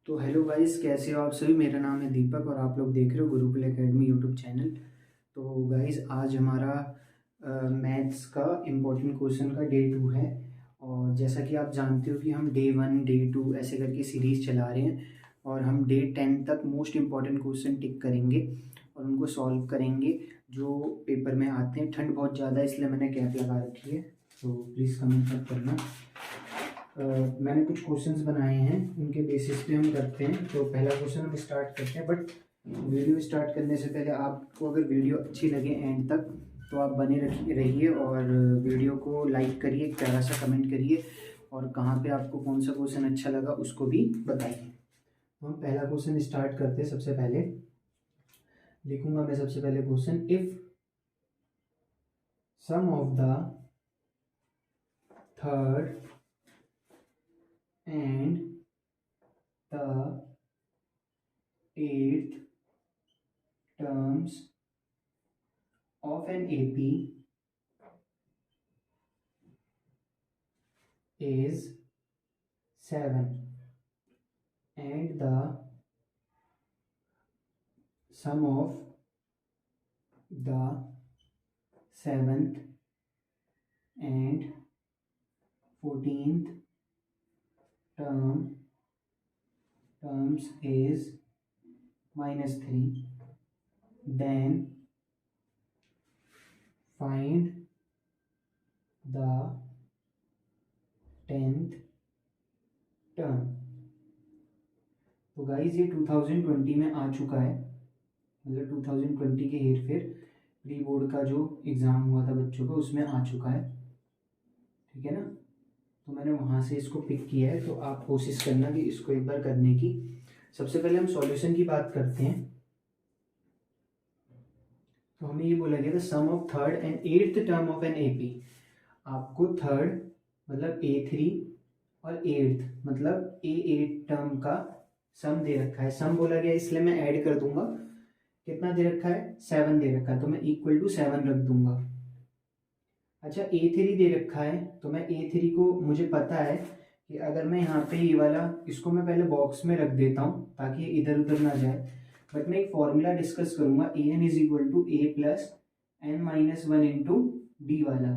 तो hello guys, कैसे हो आप सभी। मेरा नाम है दीपक और आप लोग देख रहे हो गुरुकुल एकेडमी यूट्यूब चैनल। तो गाइस, आज हमारा मैथ्स का इम्पोर्टेंट क्वेश्चन का डे 2 है। और जैसा कि आप जानते हो कि हम डे 1 डे 2 ऐसे करके सीरीज़ चला रहे हैं और हम डे 10 तक मोस्ट इम्पॉर्टेंट क्वेश्चन टिक करेंगे और उनको सॉल्व करेंगे जो पेपर में आते हैं। ठंड बहुत ज़्यादा है इसलिए मैंने कैप लगा रखी है, तो प्लीज़ कमेंट मत करना। मैंने कुछ क्वेश्चंस बनाए हैं, उनके बेसिस पे हम करते हैं। तो पहला क्वेश्चन हम स्टार्ट करते हैं, बट वीडियो स्टार्ट करने से पहले आपको अगर वीडियो अच्छी लगे एंड तक तो आप बने रहिए और वीडियो को लाइक करिए, एक प्यारा सा कमेंट करिए और कहाँ पे आपको कौन सा क्वेश्चन अच्छा लगा उसको भी बताइए। तो हम पहला क्वेश्चन स्टार्ट करते हैं। सबसे पहले लिखूंगा मैं सबसे पहले question, if sum of the third and the eighth terms of an AP is 7 and the sum of the 7th and 14th terms is -3, then find the 10th term। तो guys ये 2020 में आ चुका है, मतलब 2020 के हेर फेर प्री बोर्ड का जो एग्ज़ाम हुआ था बच्चों का उसमें आ चुका है, ठीक है ना। तो मैंने वहाँ से इसको पिक किया है, तो आप कोशिश करना कि इसको एक बार करने की। सबसे पहले हम सॉल्यूशन की बात करते हैं। तो हमें ये बोला गया था sum of third and eighth term of an AP. आपको थर्ड मतलब A3 और एट्थ मतलब A8 टर्म का सम दे रखा है। सम बोला गया इसलिए मैं ऐड कर दूंगा। कितना दे रखा है? 7 दे रखा है, तो मैं इक्वल टू 7 रख दूंगा। अच्छा, A3 दे रखा है तो मैं A3 को, मुझे पता है कि अगर मैं यहाँ पे ये वाला इसको मैं पहले बॉक्स में रख देता हूँ ताकि ये इधर उधर ना जाए, बट मैं एक फॉर्मूला डिस्कस करूंगा, an is equal to a plus n minus one into d वाला।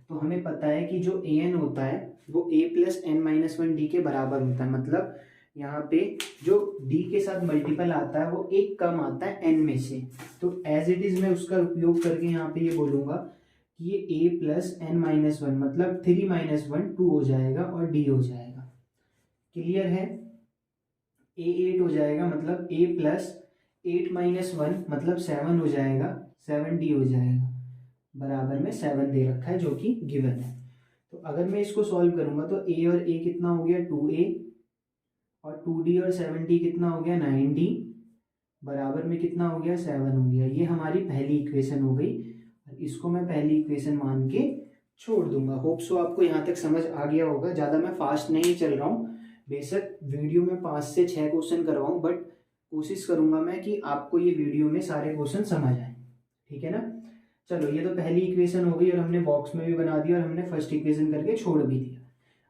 तो हमें पता है कि जो an होता है वो a plus n minus one d के बराबर होता है। मतलब यहाँ पे जो d के साथ मल्टीपल आता है वो एक कम आता है n में से। तो एज इट इज मैं उसका उपयोग करके यहाँ पे ये बोलूंगा कि ये a plus n minus one मतलब 3 माइनस वन 2 हो जाएगा और d हो जाएगा। क्लियर है? a8 हो जाएगा मतलब a प्लस 8 माइनस वन मतलब 7 हो जाएगा, 7d हो जाएगा। बराबर में 7 दे रखा है जो कि गिवन है। तो अगर मैं इसको सॉल्व करूंगा तो a और a कितना हो गया 2a और 2d और 7d कितना हो गया 9d, बराबर में कितना हो गया 7 हो गया। ये हमारी पहली इक्वेशन हो गई और इसको मैं पहली इक्वेशन मान के छोड़ दूंगा। होप सो आपको यहाँ तक समझ आ गया होगा। ज़्यादा मैं फास्ट नहीं चल रहा हूँ, बेशक वीडियो में 5 से 6 क्वेश्चन करवाऊँ, बट कोशिश करूंगा मैं कि आपको ये वीडियो में सारे क्वेश्चन समझ आए, ठीक है ना। चलो, ये तो पहली इक्वेशन हो गई और हमने बॉक्स में भी बना दिया और हमने फर्स्ट इक्वेशन करके छोड़ भी दिया।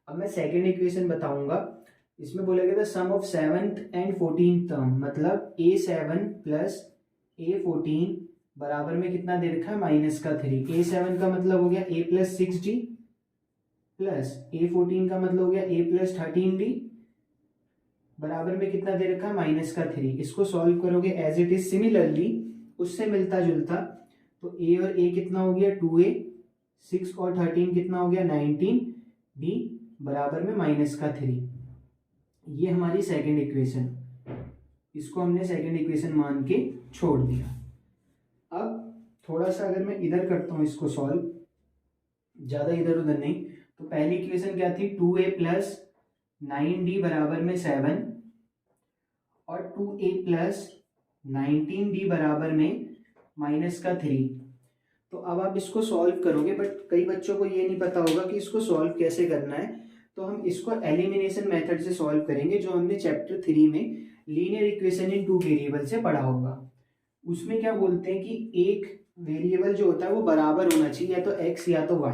अब मैं सेकेंड इक्वेशन बताऊंगा। इसमें बोला गया था sum of 7th and 14th term, मतलब a7 प्लस a14 बराबर में कितना दे रखा है -3। a7 का मतलब हो गया a plus 6d plus a14 का मतलब हो गया a प्लस 13d, बराबर में कितना दे रखा है -3। इसको सॉल्व करोगे एज इट इज सिमिलरली उससे मिलता जुलता, तो a और a कितना हो गया 2a, 6 और 13 कितना हो गया 19d, बराबर में -3। ये हमारी सेकंड इक्वेशन, इसको हमने सेकंड इक्वेशन मान के छोड़ दिया। अब थोड़ा सा अगर मैं इधर करता हूँ इसको सॉल्व, ज़्यादा इधर उधर नहीं, तो पहली इक्वेशन क्या थी 2a प्लस 9d बराबर में 7 और 2a प्लस 19d बराबर में -3। तो अब आप इसको सॉल्व करोगे, बट कई बच्चों को ये नहीं पता होगा कि इसको सॉल्व कैसे करना है। तो हम इसको एलिमिनेशन मेथड से सॉल्व करेंगे, जो हमने चैप्टर 3 में लीनियर इक्वेशन इन 2 वेरिएबल से पढ़ा होगा। उसमें क्या बोलते हैं कि एक वेरिएबल जो होता है वो बराबर होना चाहिए, या तो x या तो y,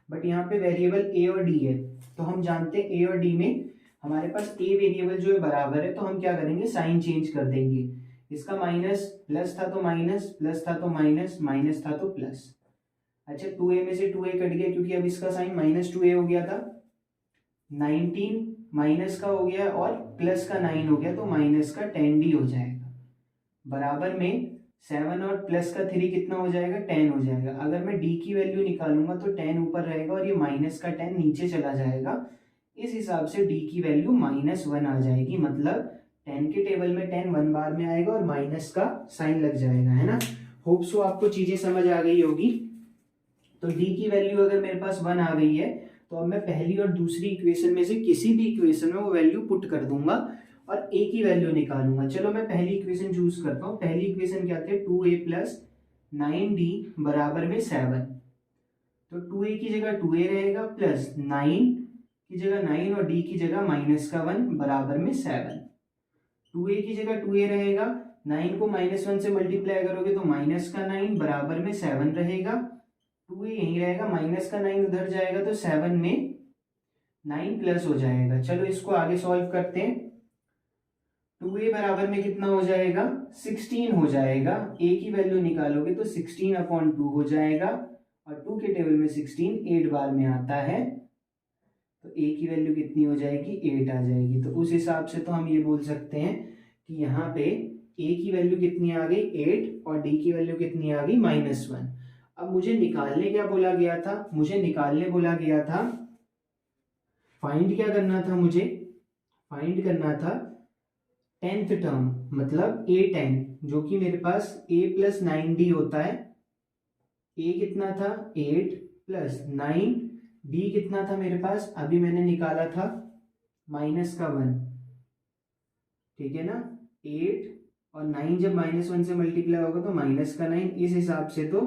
बट यहाँ पे वेरिएबल a और d है। तो हम जानते हैं a और d में हमारे पास ए वेरिएबल जो है बराबर है, तो हम क्या करेंगे, साइन चेंज कर देंगे। इसका माइनस प्लस था तो माइनस, प्लस था तो माइनस, माइनस था तो प्लस। अच्छा 2a में से 2a कट गया क्योंकि अब इसका साइन माइनस 2a हो गया था। 19 माइनस का हो गया और प्लस का 9 हो गया, तो माइनस का 10d हो जाएगा। बराबर में 7 और प्लस का 3 कितना हो जाएगा, 10 हो जाएगा। अगर मैं d की वैल्यू निकालूंगा तो 10 ऊपर रहेगा और ये माइनस का 10 नीचे चला जाएगा। इस हिसाब से d की वैल्यू -1 आ जाएगी। मतलब 10 के टेबल में 10 1 बार में आएगा और माइनस का साइन लग जाएगा, है ना। होप सो आपको चीजें समझ आ गई होगी। तो d की वैल्यू अगर मेरे पास 1 आ गई है, तो अब मैं पहली और दूसरी इक्वेशन में से किसी भी इक्वेशन में वो वैल्यू पुट कर दूंगा और a की वैल्यू निकालूंगा। चलो मैं पहली इक्वेशन चूज करता हूँ। पहली इक्वेशन क्या थी, 2a प्लस 9d बराबर में 7। तो 2a की जगह 2a रहेगा, प्लस 9 की जगह 9 और d की जगह माइनस का 1 बराबर में 7। 2a की जगह 2a रहेगा, 9 को -1 से मल्टीप्लाई करोगे तो माइनस का 9 बराबर में 7 रहेगा। 2a यहीं रहेगा, माइनस का 9 उधर जाएगा तो 7 में 9 प्लस हो जाएगा। चलो इसको आगे सॉल्व करते हैं। 2a बराबर में कितना हो जाएगा, 16 हो जाएगा। a की वैल्यू निकालोगे तो 16/2 हो जाएगा और 2 के टेबल में 16 8 बार में आता है, तो a की वैल्यू कितनी हो जाएगी, 8 आ जाएगी। तो उस हिसाब से तो हम ये बोल सकते हैं कि यहाँ पे a की वैल्यू कितनी आ गई, 8, और d की वैल्यू कितनी आ गई, -1। अब मुझे निकालने क्या बोला गया था, मुझे निकालने बोला गया था, फाइंड क्या करना था, मुझे फाइंड करना था 10th टर्म, मतलब a10, जो कि मेरे पास a प्लस 9d होता है। a कितना था, 8 प्लस 9, d कितना था मेरे पास, अभी मैंने निकाला था माइनस का 1, ठीक है ना। 8 और 9 जब -1 से मल्टीप्लाई होगा तो माइनस का 9, इस हिसाब से तो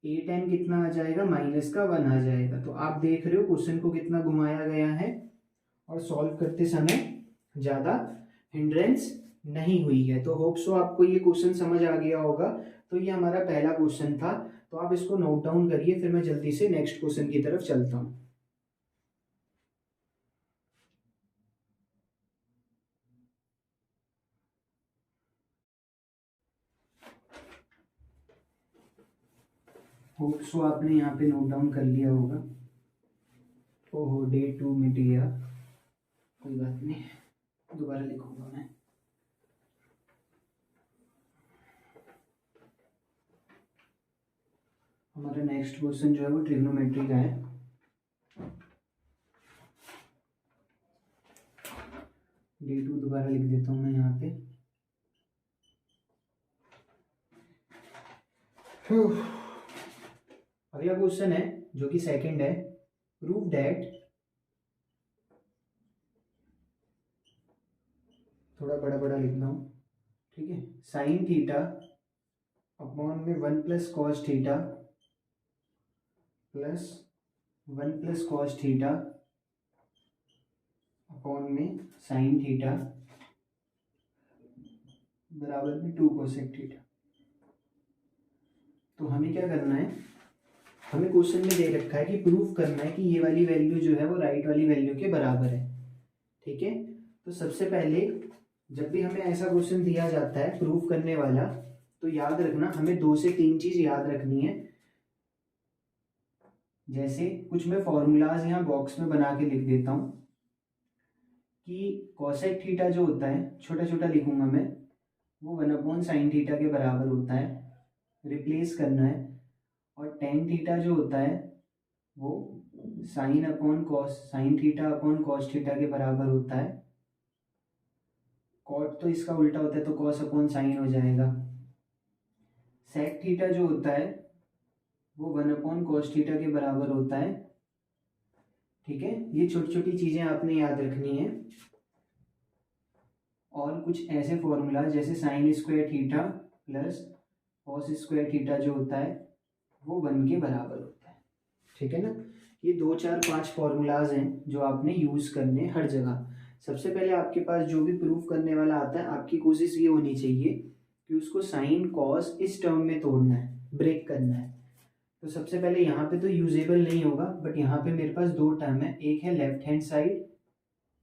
a10 कितना आ जाएगा, माइनस का 1 आ जाएगा। तो आप देख रहे हो क्वेश्चन को कितना घुमाया गया है और सॉल्व करते समय ज़्यादा हिंड्रेंस नहीं हुई है। तो होप सो आपको ये क्वेश्चन समझ आ गया होगा। तो ये हमारा पहला क्वेश्चन था, तो आप इसको नोट डाउन करिए, फिर मैं जल्दी से नेक्स्ट क्वेश्चन की तरफ चलता हूँ। होप सो आपने यहाँ पे नोट डाउन कर लिया होगा। ओहो, डे 2 मिट गया, कोई बात नहीं, दोबारा लिखूंगा मैं। हमारा नेक्स्ट क्वेश्चन जो है वो ट्रिग्नोमेट्री का है। डे 2 दोबारा लिख देता हूँ मैं यहाँ पे। अगला क्वेश्चन है जो कि सेकंड है, प्रूव दैट, थोड़ा बड़ा बड़ा लिखना हूँ, ठीक है, साइन थीटा अपॉन में 1 plus cos theta plus 1 plus cos theta upon में साइन थीटा बराबर में 2 कोसेक थीटा। तो हमें क्या करना है, हमें क्वेश्चन में दे रखा है कि प्रूफ करना है कि ये वाली वैल्यू जो है वो राइट वाली वैल्यू के बराबर है, ठीक है। तो सबसे पहले जब भी हमें ऐसा क्वेश्चन दिया जाता है प्रूफ करने वाला, तो याद रखना हमें 2 से 3 चीज याद रखनी है। जैसे कुछ मैं फॉर्मूलाज यहाँ बॉक्स में बना के लिख देता हूँ कि कोसेक थीटा जो होता है, छोटा छोटा लिखूंगा मैं, वो 1/sin थीटा के बराबर होता है, रिप्लेस करना है। और टेन थीटा जो होता है वो sign theta upon cos theta के बराबर होता है। कॉट तो इसका उल्टा होता है तो कॉस अपॉन साइन हो जाएगा। सेक थीटा जो होता है वो 1/cos थीटा के बराबर होता है, ठीक है। ये छोटी छोटी चीजें आपने याद रखनी है। और कुछ ऐसे फॉर्मूला जैसे sine square theta plus cos square theta जो होता है वो 1 के बराबर होता है, ठीक है ना। ये 2 4 5 फॉर्मूलाज हैं जो आपने यूज करने हर जगह। सबसे पहले आपके पास जो भी प्रूफ करने वाला आता है, आपकी कोशिश ये होनी चाहिए कि उसको साइन कॉस इस टर्म में तोड़ना है, ब्रेक करना है। तो सबसे पहले यहाँ पे तो यूजेबल नहीं होगा, बट यहाँ पे मेरे पास 2 टर्म है, एक है लेफ्ट हैंड साइड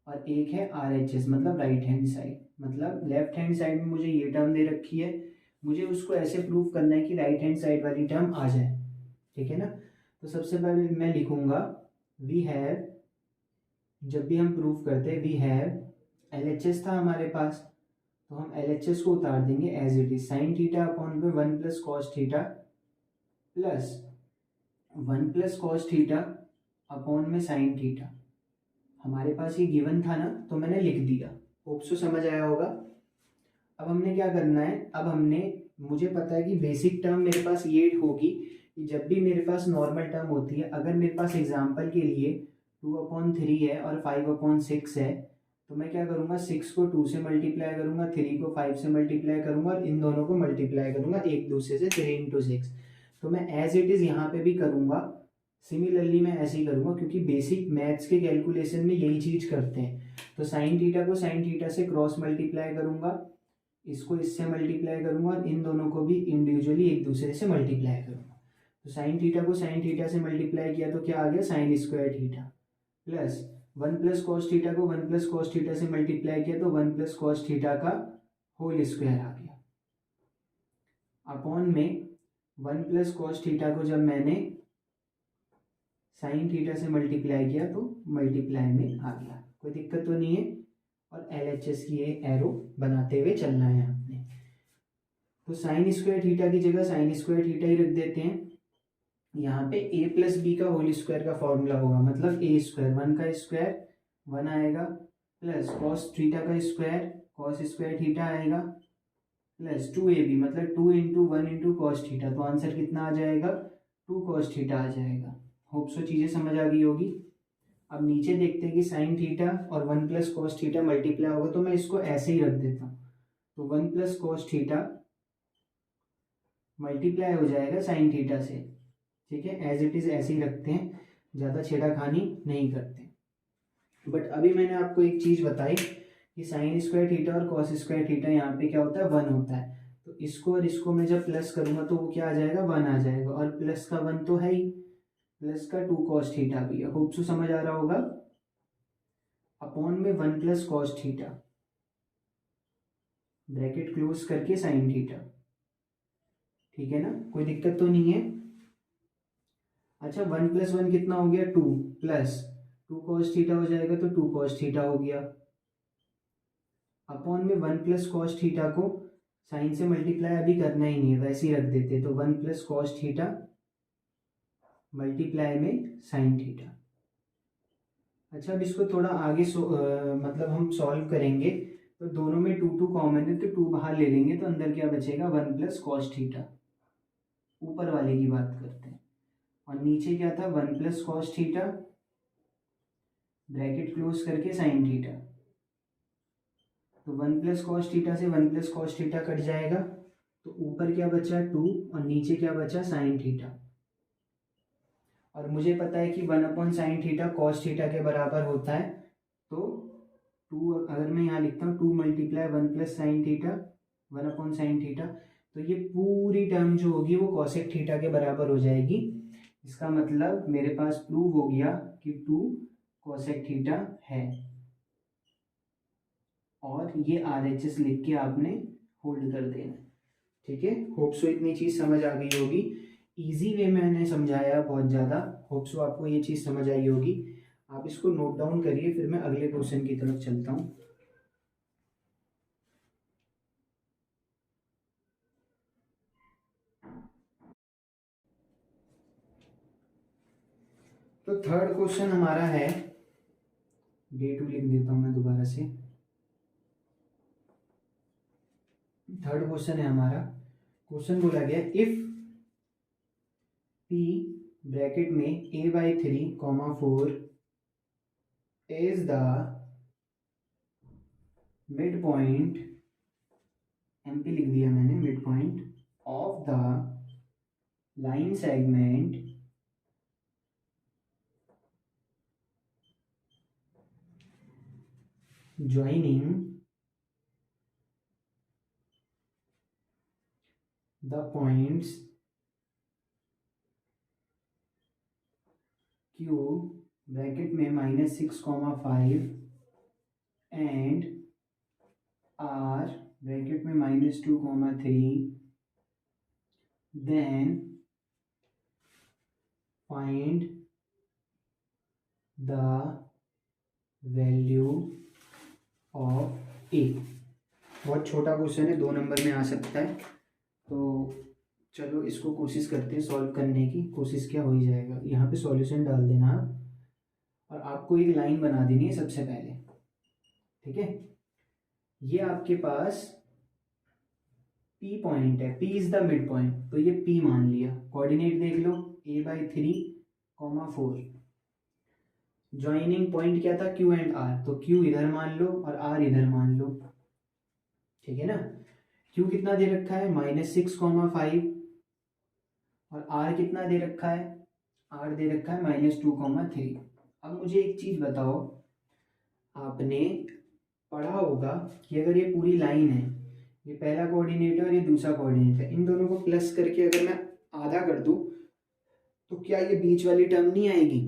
और एक है RHS मतलब राइट हैंड साइड। मतलब लेफ्ट हैंड साइड में मुझे ये टर्म दे रखी है, मुझे उसको ऐसे प्रूव करना है कि राइट हैंड साइड वाली टर्म आ जाए। ठीक है ना। तो सबसे पहले मैं लिखूंगा वी हैव, जब भी हम प्रूव करते हैं वी हैव LHS था हमारे पास, तो हम LHS को उतार देंगे as it is, sine theta upon पे 1 plus cos theta plus 1 plus cos theta upon में साइन थीटा। हमारे पास ये गिवन था ना, तो मैंने लिख दिया। होप सो समझ आया होगा। अब हमने क्या करना है, अब हमने, मुझे पता है कि बेसिक टर्म मेरे पास ये होगी कि जब भी मेरे पास नॉर्मल टर्म होती है, अगर मेरे पास एग्जांपल के लिए 2/3 है और 5/6 है, तो मैं क्या करूँगा, 6 को 2 से मल्टीप्लाई करूँगा, 3 को 5 से मल्टीप्लाई करूँगा और इन दोनों को मल्टीप्लाई करूँगा एक दूसरे से, 3 × 6। तो मैं एज इट इज़ यहाँ पे भी करूँगा। सिमिलरली मैं ऐसे ही करूँगा, क्योंकि बेसिक मैथ्स के कैलकुलेशन में यही चीज़ करते हैं। तो साइन थीटा को साइन थीटा से क्रॉस मल्टीप्लाई करूँगा, इसको इससे मल्टीप्लाई करूँगा और इन दोनों को भी इंडिविजुअली एक दूसरे से मल्टीप्लाई करूँगा। तो साइन थीटा को साइन थीटा से मल्टीप्लाई किया तो क्या आ गया, sine square theta plus 1 plus cos theta को 1 प्लस कॉस थीटा से मल्टीप्लाई किया तो 1 प्लस कॉस थीटा का होल स्क्वायर आ गया, अपॉन में 1 प्लस कॉस थीटा को जब मैंने साइन थीटा से मल्टीप्लाई किया तो मल्टीप्लाई में आ गया। कोई दिक्कत तो नहीं है। और LHS की ये एरो बनाते हुए चलना है आपने। तो साइन स्क्वायर थीटा की जगह साइन स्क्वायर थीटा ही रख देते हैं। यहाँ पे a प्लस बी का होल स्क्वायर का फॉर्मूला होगा, मतलब a स्क्वायर, 1 का स्क्वायर 1 आएगा, प्लस कॉस थीटा का स्क्वायर कॉस स्क्वायर थीटा आएगा, प्लस 2ab मतलब 2 × 1 × कॉस थीटा। तो आंसर कितना आ जाएगा, 2 कॉस थीटा आ जाएगा। होप सो चीज़ें समझ आ गई होगी। अब नीचे देखते हैं कि साइन थीटा और 1 प्लस कॉस थीटा मल्टीप्लाई होगा, तो मैं इसको ऐसे ही रख देता हूँ। तो 1 प्लस कॉस थीटा मल्टीप्लाई हो जाएगा साइन थीटा से। ठीक है, एज इट इज़ ऐसे ही रखते हैं, ज़्यादा छेड़ाखानी नहीं करते। बट अभी मैंने आपको एक चीज़ बताई कि साइन स्क्वायर थीटा और कॉस स्क्वायर थीटा यहाँ पे क्या होता है, 1 होता है। तो इसको और इसको मैं जब प्लस करूँगा तो वो क्या आ जाएगा, 1 आ जाएगा, और प्लस का 1 तो है ही, प्लस का 2 कॉस थीटा भी है। होप सो समझ आ रहा होगा। अपॉन में 1 plus cos theta, bracket close करके साइन थीटा। ठीक है ना, कोई दिक्कत तो नहीं है। अच्छा, 1 + 1 कितना हो गया, 2, प्लस 2 कॉस थीटा हो जाएगा तो 2 कॉस थीटा हो गया, अपॉन में 1 प्लस कॉस थीटा को साइन से मल्टीप्लाई अभी करना ही नहीं है, वैसे ही रख देते, तो 1 प्लस कॉस थीटा मल्टीप्लाई में साइन थीटा। अच्छा, अब इसको थोड़ा आगे मतलब हम सॉल्व करेंगे, तो दोनों में 2 2 कॉमन है, तो 2 बाहर ले लेंगे तो अंदर क्या बचेगा, 1 प्लस कॉस थीटा। ऊपर वाले की बात करते हैं, और नीचे क्या था, 1 plus cos theta bracket close करके साइन थीटा। तो 1 प्लस कॉस थीटा से 1 प्लस कॉस थीटा कट जाएगा, तो ऊपर क्या बचा, 2, और नीचे क्या बचा, साइन थीटा। और मुझे पता है कि 1/sin थीटा कॉस थीटा के बराबर होता है, तो 2 अगर मैं यहाँ लिखता हूँ 2 × 1 + sin थीटा 1/sin थीटा, तो ये पूरी टर्म जो होगी वो कॉसेक थीटा के बराबर हो जाएगी। इसका मतलब मेरे पास प्रूव हो गया कि 2 कॉसेक थीटा है, और ये RHS लिख के आपने होल्ड कर देना। ठीक है, होप सो इतनी चीज़ समझ आ गई होगी। इजी वे में मैंने समझाया बहुत ज़्यादा, होप सो आपको ये चीज़ समझ आई होगी। आप इसको नोट डाउन करिए, फिर मैं अगले क्वेश्चन की तरफ चलता हूँ। तो थर्ड क्वेश्चन हमारा है, डे 2 लिख देता हूँ मैं दोबारा से। थर्ड क्वेश्चन है हमारा, क्वेश्चन बोला गया इफ p ब्रैकेट में a/3, 4 is the mid point, MP लिख दिया मैंने, mid point of the line segment joining the points Q bracket में -6, 5 एंड आर ब्रैकेट में -2, 3, then find the value of a. बहुत छोटा क्वेश्चन है, 2 नंबर में आ सकता है, तो चलो इसको कोशिश करते हैं सॉल्व करने की। कोशिश क्या हो ही जाएगा। यहाँ पे सॉल्यूशन डाल देना आप, और आपको एक लाइन बना देनी है सबसे पहले, ठीक है। ये आपके पास P पॉइंट है, P is the mid point, तो ये P मान लिया। कोऑर्डिनेट देख लो, a/3, 4। ज्वाइनिंग पॉइंट क्या था, Q एंड R, तो Q इधर मान लो और R इधर मान लो, ठीक है ना। Q कितना दे रखा है, -6, 5, और R कितना दे रखा है, R दे रखा है -2, 3। अब मुझे एक चीज बताओ, आपने पढ़ा होगा कि अगर ये पूरी लाइन है, ये पहला कोऑर्डिनेट है और ये दूसरा कोऑर्डिनेट है, इन दोनों को प्लस करके अगर मैं आधा कर दूं तो क्या ये बीच वाली टर्म नहीं आएगी।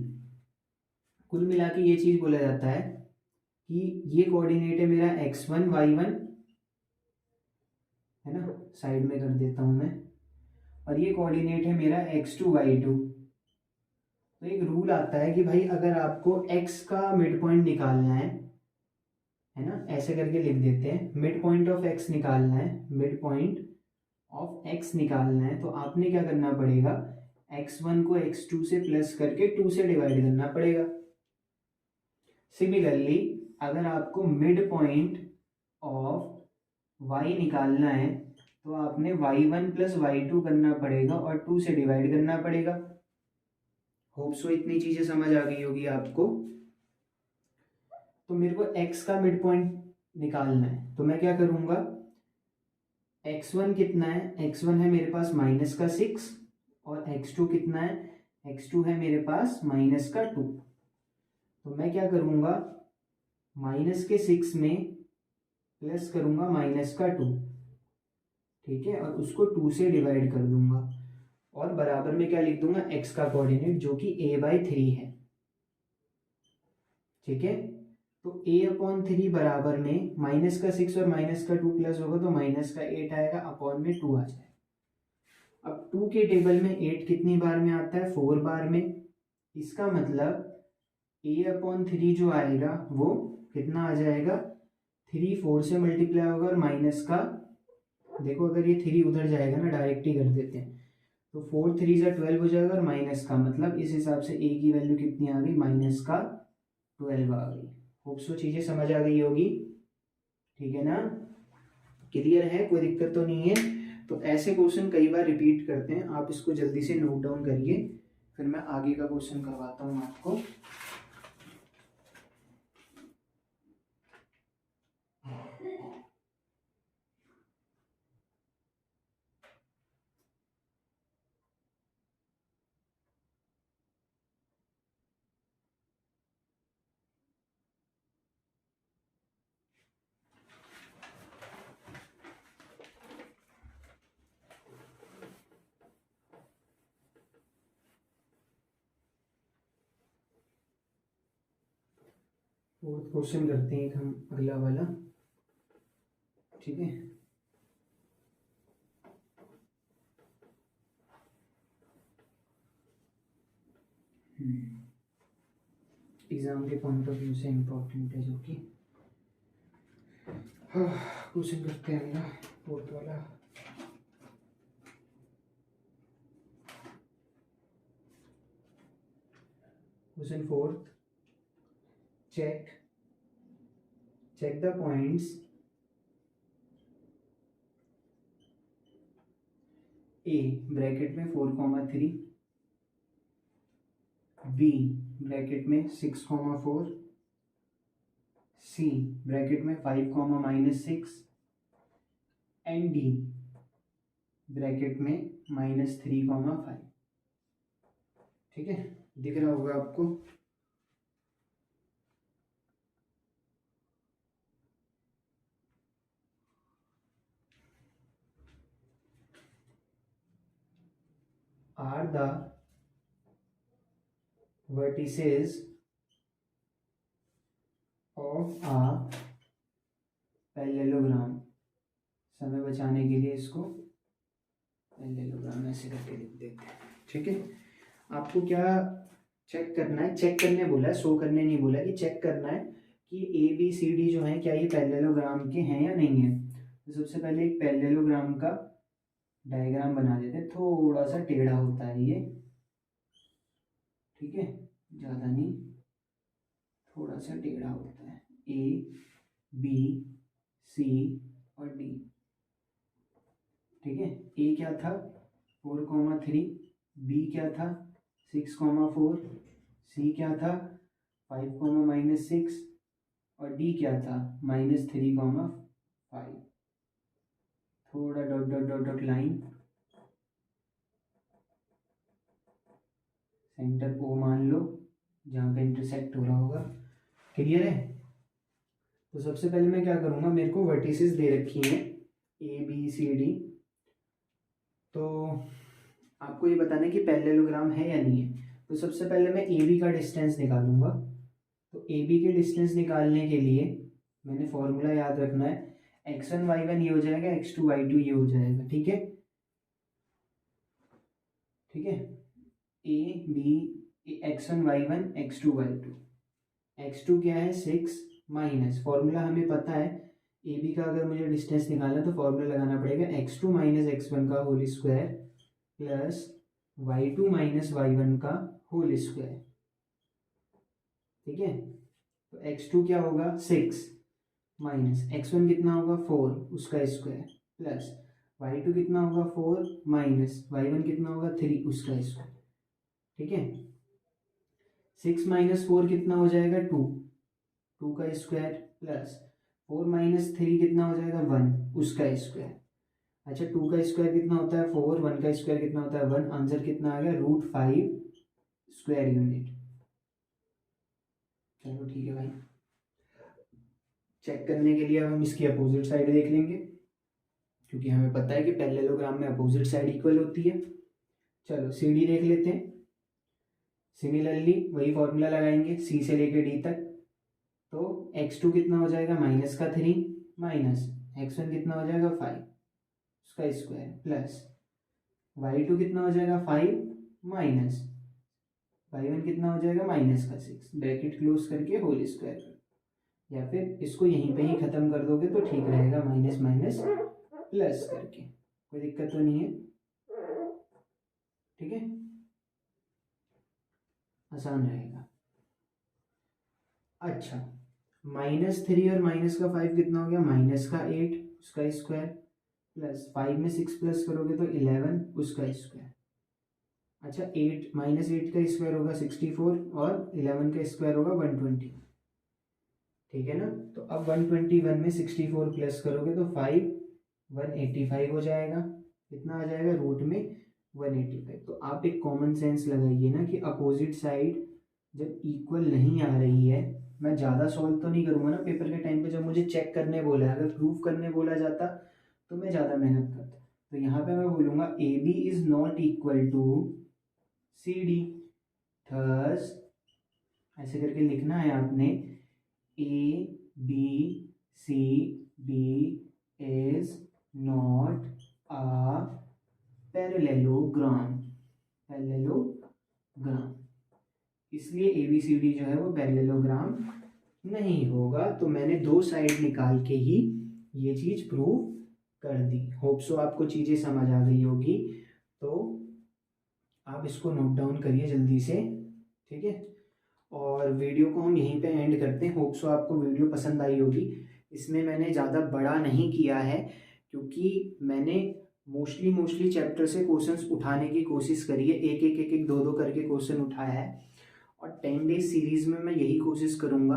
कुल मिला के ये चीज बोला जाता है कि ये कोऑर्डिनेट है मेरा x1, y1, है ना, साइड में कर देता हूं मैं, और ये कोऑर्डिनेट है मेरा x2, y2। तो एक रूल आता है कि भाई अगर आपको x का मिड पॉइंट निकालना है ना, ऐसे करके लिख देते हैं, मिड पॉइंट ऑफ x निकालना है, मिड पॉइंट ऑफ x निकालना है, तो आपने क्या करना पड़ेगा, x1 को x2 से प्लस करके 2 से डिवाइड करना पड़ेगा। सिमिलरली अगर आपको मिड पॉइंट ऑफ y निकालना है, तो आपने y1 प्लस y2 करना पड़ेगा और 2 से डिवाइड करना पड़ेगा। होप सो इतनी चीजें समझ आ गई होगी आपको। तो मेरे को x का मिड पॉइंट निकालना है, तो मैं क्या करूंगा, x1 कितना है, x1 है मेरे पास -6, और x2 कितना है, x2 है मेरे पास -2। तो मैं क्या करूंगा, -6 में प्लस करूंगा -2, ठीक है, और उसको 2 से डिवाइड कर दूंगा, और बराबर में क्या लिख दूंगा, x का कोऑर्डिनेट जो कि a/3 है, ठीक है। तो a/3 बराबर में -6 और -2 प्लस होगा तो -8 आएगा, अपॉन में 2 आ जाएगा। अब 2 के टेबल में 8 कितनी बार में आता है, 4 बार में। इसका मतलब a/3 जो आएगा वो कितना आ जाएगा, 3 4 से मल्टीप्लाई होगा, और माइनस का देखो, अगर ये 3 उधर जाएगा ना, डायरेक्ट ही कर देते हैं, तो 4 3 जा 12 हो जाएगा, और माइनस का मतलब इस हिसाब से a की वैल्यू कितनी आ गई, -12 आ गई। होप सो चीजें समझ आ गई होगी, ठीक है ना, क्लियर है, कोई दिक्कत तो नहीं है। तो ऐसे क्वेश्चन कई बार रिपीट करते हैं, आप इसको जल्दी से नोट डाउन करिए, फिर मैं आगे का क्वेश्चन करवाता हूँ आपको। फोर्थ क्वेश्चन करते हैं हम, अगला वाला, ठीक है। एग्जाम के पॉइंट ऑफ व्यू से इम्पोर्टेंट है, जो कि क्वेश्चन करते हैं अगला, फोर्थ वाला। Question fourth, check the points a bracket में 4, 3, b ब्रैकेट में 6, 4, c ब्रैकेट में 5, एंड d ब्रैकेट में -3, 5, ठीक है, दिख रहा होगा आपको। Are the vertices of a parallelogram, समय बचाने के लिए इसको पैरेललोग्राम ऐसे करके लिख देते हैं। ठीक है, आपको क्या चेक करना है, चेक करने बोला है, शो करने नहीं बोला, कि चेक करना है कि ABCD जो है क्या ये पैरेललोग्राम के हैं या नहीं है। तो सबसे पहले एक पैरेललोग्राम का डायग्राम बना देते हैं, थोड़ा सा टेढ़ा होता है ये, ठीक है, ज़्यादा नहीं, थोड़ा सा टेढ़ा होता है, ABC और D। ठीक है, A क्या था 4,3, B क्या था 6,4, C क्या था 5,-6 और D क्या था -3,5। थोड़ा dot dot dot dot line, centre O मान लो जहाँ पे इंटरसेक्ट हो रहा होगा। क्लियर है? तो सबसे पहले मैं क्या करूँगा, मेरे को वर्टिसेस दे रखी हैं ABCD, तो आपको ये बताना है कि पैरेललोग्राम है या नहीं है। तो सबसे पहले मैं AB का डिस्टेंस निकालूंगा। तो AB के डिस्टेंस निकालने के लिए मैंने फॉर्मूला याद रखना है, x1 y1 ये हो जाएगा, x2 y2 ये हो जाएगा। ठीक है, ठीक है, AB x1 y1 x2 y2, x2 क्या है 6 माइनस, फॉर्मूला हमें पता है AB का अगर मुझे डिस्टेंस निकालना है तो फॉर्मूला लगाना पड़ेगा x2 माइनस x1 का whole square plus y2 minus y1 का होल स्क्वायर। ठीक है, तो x2 क्या होगा 6 माइनस x1 कितना होगा 4 उसका स्क्वायर प्लस y2 कितना होगा 4 माइनस y1 कितना होगा 3 उसका स्क्वायर। ठीक है, 6 माइनस 4 कितना हो जाएगा 2 का स्क्वायर प्लस 4 माइनस 3 कितना हो जाएगा 1 उसका स्क्वायर। अच्छा, 2 का स्क्वायर कितना होता है 4, 1 का स्क्वायर कितना होता है 1, आंसर कितना आ गया √5 स्क्वायर यूनिट। चलो ठीक है भाई, चेक करने के लिए अब हम इसकी अपोजिट साइड देख लेंगे, क्योंकि हमें पता है कि पैरेललोग्राम में अपोजिट साइड इक्वल होती है। चलो CD देख लेते हैं। सिमिलरली वही फॉर्मूला लगाएंगे C से लेकर D तक। तो x2 कितना हो जाएगा -3 माइनस x1 कितना हो जाएगा 5 उसका स्क्वायर प्लस y2 कितना हो जाएगा 5 माइनस y1 कितना हो जाएगा -6, ब्रैकेट क्लोज करके होल स्क्वायर कर, या फिर इसको यहीं पे ही खत्म कर दोगे तो ठीक रहेगा, माइनस माइनस प्लस करके, कोई दिक्कत तो नहीं है। ठीक है, आसान रहेगा। अच्छा, -3 और -5 कितना हो गया -8 उसका स्क्वायर प्लस 5 में 6 प्लस करोगे तो 11 उसका स्क्वायर। अच्छा, 8 -8 का स्क्वायर होगा 64 और 11 का स्क्वायर होगा 120। ठीक है ना, तो अब 121 में 64 प्लस करोगे तो 5 185 हो जाएगा, कितना आ जाएगा रूट में 185। तो आप एक कॉमन सेंस लगाइए ना कि अपोजिट साइड जब इक्वल नहीं आ रही है, मैं ज़्यादा सॉल्व तो नहीं करूँगा ना पेपर के टाइम पे, जब मुझे चेक करने बोला है, अगर प्रूफ करने बोला जाता तो मैं ज़्यादा मेहनत करता। तो यहाँ पे मैं बोलूँगा AB is not equal to CD, thus ऐसे करके लिखना है आपने, ABCD is not a parallelogram, इसलिए ABCD जो है वो पैरेललोग्राम नहीं होगा। तो मैंने 2 साइड निकाल के ही ये चीज़ प्रूव कर दी। होप सो आपको चीज़ें समझ आ गई होगी, तो आप इसको नोट डाउन करिए जल्दी से। ठीक है, और वीडियो को हम यहीं पे एंड करते हैं। होप सो आपको वीडियो पसंद आई होगी। इसमें मैंने ज़्यादा बड़ा नहीं किया है, क्योंकि मैंने मोस्टली चैप्टर से क्वेश्चंस उठाने की कोशिश करी है, एक 2 करके क्वेश्चन उठाया है। और 10 डेज सीरीज़ में मैं यही कोशिश करूँगा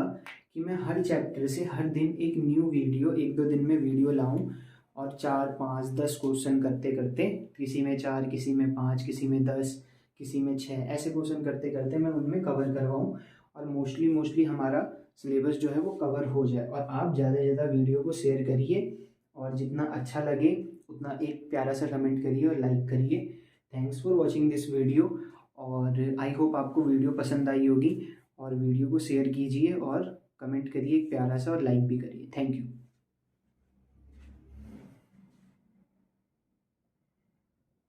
कि मैं हर चैप्टर से हर दिन एक न्यू वीडियो 1-2 दिन में वीडियो लाऊं, और 4, 5, 10 क्वेश्चन करते करते, किसी में 4, किसी में 5, किसी में 10, किसी में 6, ऐसे क्वेश्चन करते करते मैं उनमें कवर करवाऊँ, और मोस्टली हमारा सिलेबस जो है वो कवर हो जाए। और आप ज़्यादा से ज़्यादा वीडियो को शेयर करिए, और जितना अच्छा लगे उतना एक प्यारा सा कमेंट करिए और लाइक करिए। Thanks for watching this video, और आई होप आपको वीडियो पसंद आई होगी। और वीडियो को शेयर कीजिए और कमेंट करिए एक प्यारा सा, और लाइक भी करिए। Thank you.